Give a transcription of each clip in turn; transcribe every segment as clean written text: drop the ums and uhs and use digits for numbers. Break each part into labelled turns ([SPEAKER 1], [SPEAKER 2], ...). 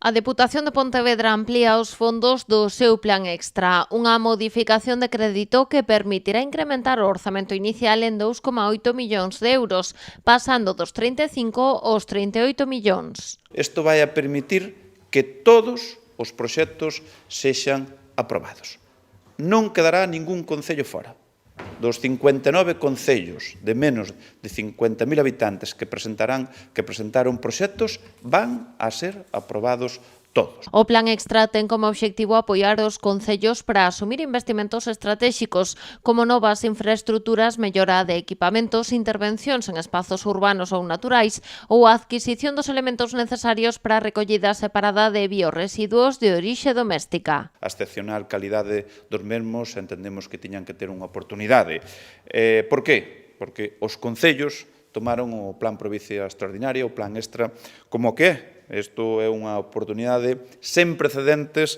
[SPEAKER 1] A Deputación de Pontevedra amplía os fondos do seu plan extra, unha modificación de crédito que permitirá incrementar o orzamento inicial en 2,8 millóns de euros, pasando dos 35 aos 38 millóns.
[SPEAKER 2] Isto vai a permitir que todos os proxectos sexan aprobados. Non quedará ningún concello fora. Dos 59 concellos de menos de 50.000 habitantes que presentaron proxectos van a ser aprobados todos.
[SPEAKER 1] O plan extra ten como obxectivo apoiar os concellos para asumir investimentos estratégicos, como novas infraestruturas, mellora de equipamentos, intervencións en espazos urbanos ou naturais ou a adquisición dos elementos necesarios para a recollida separada de biorresiduos de orixe doméstica.
[SPEAKER 2] A excepcional calidade dos mesmos entendemos que tiñan que ter unha oportunidade. Por qué? Porque os concellos tomaron o Plan Provincia Extraordinario, o Plan Extra, como que é. Isto é unha oportunidade sen precedentes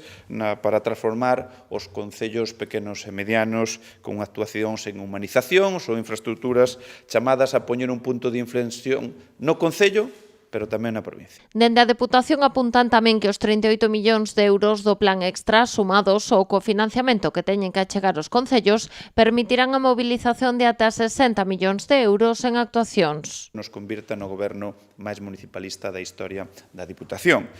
[SPEAKER 2] para transformar os concellos pequenos e medianos con actuacións en humanizacións ou infraestructuras chamadas a poñer un punto de inflexión no concello, pero tamén na provincia.
[SPEAKER 1] Dende a Deputación apuntan tamén que os 38 millóns de euros do plan extra, sumados ao cofinanciamento que teñen que achegar os concellos, permitirán a mobilización de ata 60 millóns de euros en actuacións.
[SPEAKER 2] Nos convirta no goberno máis municipalista da historia da Diputación.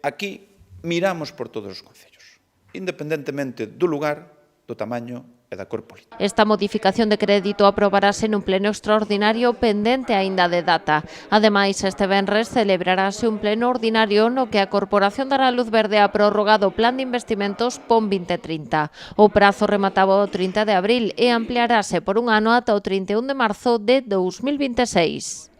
[SPEAKER 2] Aquí miramos por todos os concellos, independentemente do lugar, do tamaño e da cor política.
[SPEAKER 1] Esta modificación de crédito aprobarase nun pleno extraordinario pendente aínda de data. Ademais, este venres celebrarase un pleno ordinario no que a Corporación dará luz verde á prórroga do Plan de Investimentos PON 2030. O prazo remataba o 30 de abril e ampliarase por un ano ata o 31 de marzo de 2026.